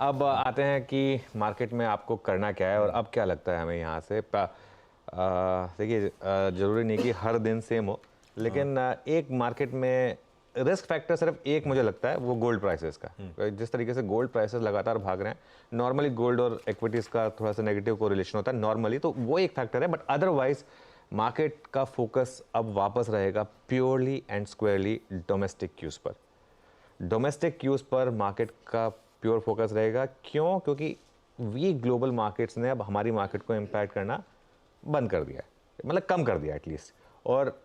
अब आते हैं कि मार्केट में आपको करना क्या है और अब क्या लगता है हमें यहाँ से। देखिए, ज़रूरी नहीं कि हर दिन सेम हो, लेकिन एक मार्केट में रिस्क फैक्टर सिर्फ एक मुझे लगता है, वो गोल्ड प्राइसेस का। जिस तरीके से गोल्ड प्राइसेस लगातार भाग रहे हैं, नॉर्मली गोल्ड और इक्विटीज़ का थोड़ा सा नेगेटिव कोरिलेशन होता है नॉर्मली, तो वो एक फैक्टर है। बट अदरवाइज मार्केट का फोकस अब वापस रहेगा purely and squarely domestic queues पर। डोमेस्टिक क्यूज़ पर मार्केट का प्योर फोकस रहेगा। क्यों? क्योंकि वीक ग्लोबल मार्केट्स ने अब हमारी मार्केट को इम्पैक्ट करना बंद कर दिया है, मतलब कम कर दिया एटलीस्ट। और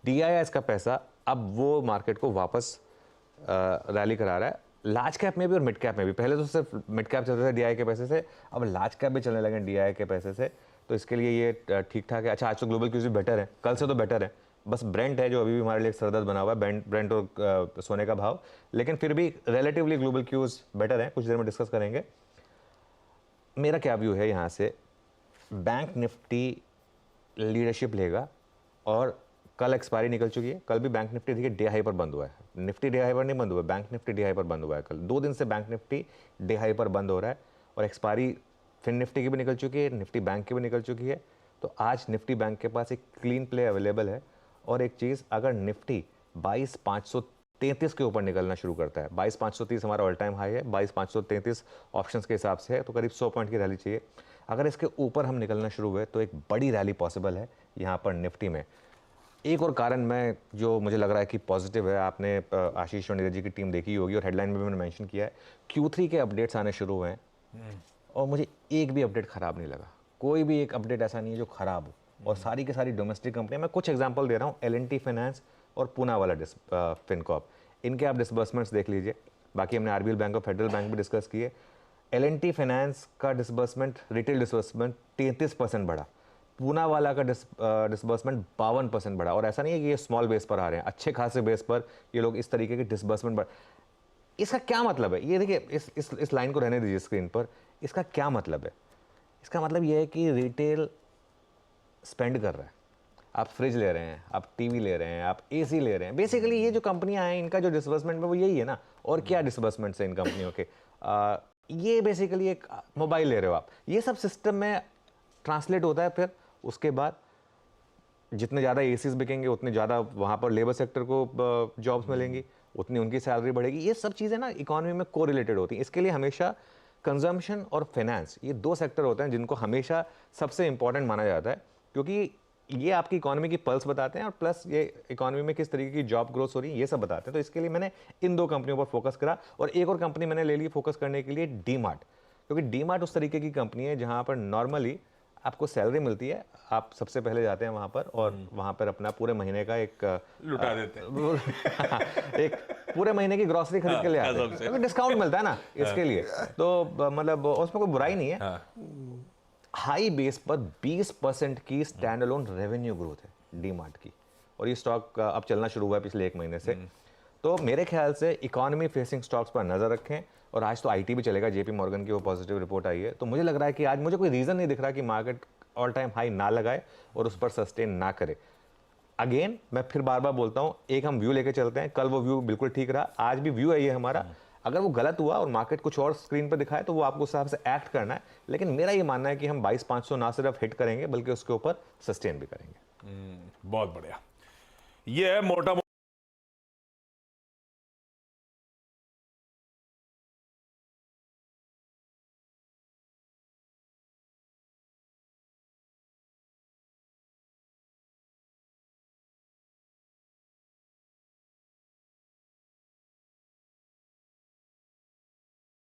डीआईएस का पैसा अब वो मार्केट को वापस रैली करा रहा है, लार्ज कैप में भी और मिड कैप में भी। पहले तो सिर्फ मिड कैप चलते थे डीआई के पैसे से, अब लार्ज कैप भी चलने लगे डीआई के पैसे से। तो इसके लिए ये ठीक ठाक है। अच्छा, आज तो ग्लोबल क्यूज़ भी बेटर है, कल से तो बेटर है। बस ब्रेंट है जो अभी भी हमारे लिए सरदर्द बना हुआ है, ब्रेंट और सोने का भाव, लेकिन फिर भी रिलेटिवली ग्लोबल क्यूज़ बेटर है। कुछ देर में डिस्कस करेंगे। मेरा क्या व्यू है यहाँ से, बैंक निफ्टी लीडरशिप लेगा। और कल एक्सपायरी निकल चुकी है, कल भी बैंक निफ्टी देखिए डे हाई पर बंद हुआ है। निफ्टी डे हाई पर नहीं बंद हुआ, बैंक निफ्टी डे हाई पर बंद हुआ है। कल 2 दिन से बैंक निफ्टी डे हाई पर बंद हो रहा है और एक्सपायरी फिन निफ्टी की भी निकल चुकी है, निफ्टी बैंक की भी निकल चुकी है। तो आज निफ्टी बैंक के पास एक क्लीन प्ले अवेलेबल है। और एक चीज़, अगर निफ्टी 22,533 के ऊपर निकलना शुरू करता है, 22,530 हमारा ऑल टाइम हाई है, 22,533 ऑप्शंस के हिसाब से है, तो करीब 100 पॉइंट की रैली चाहिए। अगर इसके ऊपर हम निकलना शुरू हुए तो एक बड़ी रैली पॉसिबल है यहाँ पर निफ्टी में। एक और कारण मैं जो मुझे लग रहा है कि पॉजिटिव है, आपने आशीष और नीरज जी की टीम देखी होगी और हेडलाइन में भी मैंने मेंशन किया है, Q3 के अपडेट्स आने शुरू हुए हैं और मुझे एक भी अपडेट ख़राब नहीं लगा। कोई भी एक अपडेट ऐसा नहीं है जो ख़राब हो, और सारी की सारी डोमेस्टिक कंपनियां। मैं कुछ एग्जांपल दे रहा हूँ, L&T फाइनेंस और पूना वाला फिनकॉप, इनके आप डिसबर्समेंट्स देख लीजिए। बाकी हमने आरबीएल बैंक और फेडरल बैंक भी डिस्कस किए। L&T फाइनेंस का डिसबर्समेंट, रिटेल डिसबर्समेंट 33% बढ़ा, पूना वाला का डिसबर्समेंट 52% बढ़ा। और ऐसा नहीं है कि ये स्मॉल बेस पर आ रहे हैं, अच्छे खासे बेस पर ये लोग इस तरीके के डिसबर्समेंट बढ़। इसका क्या मतलब है? ये देखिए, इस लाइन को रहने दीजिए स्क्रीन पर। इसका क्या मतलब है? इसका मतलब ये है कि रिटेल स्पेंड कर रहा है। आप फ्रिज ले रहे हैं, आप टीवी ले रहे हैं, आप एसी ले रहे हैं। बेसिकली ये जो कंपनियां हैं, इनका जो डिसबर्समेंट है वो यही है ना। और क्या डिसबर्समेंट्स है इन कंपनियों के? ये बेसिकली एक मोबाइल ले रहे हो आप, ये सब सिस्टम में ट्रांसलेट होता है। फिर उसके बाद जितने ज़्यादा एसीज बिकेंगे, उतने ज़्यादा वहाँ पर लेबर सेक्टर को जॉब्स मिलेंगी, उतनी उनकी सैलरी बढ़ेगी। ये सब चीज़ें ना इकोनॉमी में कोरिलेटेड होती हैं। इसके लिए हमेशा कंजम्पशन और फाइनेंस, ये 2 सेक्टर होते हैं जिनको हमेशा सबसे इंपॉर्टेंट माना जाता है, क्योंकि ये आपकी इकोनॉमी की पल्स बताते हैं और प्लस ये इकोनॉमी में किस तरीके की जॉब ग्रोथ हो रही है, ये सब बताते हैं। तो इसके लिए मैंने इन 2 कंपनियों पर फोकस करा। और एक और कंपनी मैंने ले ली फोकस करने के लिए, डीमार्ट। क्योंकि डीमार्ट उस तरीके की कंपनी है जहाँ पर नॉर्मली आपको सैलरी मिलती है, आप सबसे पहले जाते हैं वहाँ पर और वहाँ पर अपना पूरे महीने का एक लुटा देते हैं। एक पूरे महीने की ग्रॉसरी खरीद के ले आते हैं, क्योंकि डिस्काउंट मिलता है ना इसके लिए। तो मतलब उसमें कोई बुराई नहीं है। हाई बेस पर 20% की स्टैंड अलोन रेवेन्यू ग्रोथ है डीमार्ट की, और ये स्टॉक अब चलना शुरू हुआ है पिछले 1 महीने से। तो मेरे ख्याल से इकोनॉमी फेसिंग स्टॉक्स पर नजर रखें। और आज तो आईटी भी चलेगा, जेपी मॉर्गन की वो पॉजिटिव रिपोर्ट आई है। तो मुझे लग रहा है कि आज मुझे कोई रीजन नहीं दिख रहा कि मार्केट ऑल टाइम हाई ना लगाए और उस पर सस्टेन ना करे। अगेन मैं फिर बार बार बोलता हूं, एक हम व्यू लेके चलते हैं। कल वो व्यू बिल्कुल ठीक रहा, आज भी व्यू है ये हमारा। अगर वो गलत हुआ और मार्केट कुछ और स्क्रीन पर दिखाए तो वो आपको उस हिसाब से एक्ट करना है। लेकिन मेरा ये मानना है कि हम 22,500 ना सिर्फ हिट करेंगे बल्कि उसके ऊपर सस्टेन भी करेंगे। बहुत बढ़िया। ये है मोटा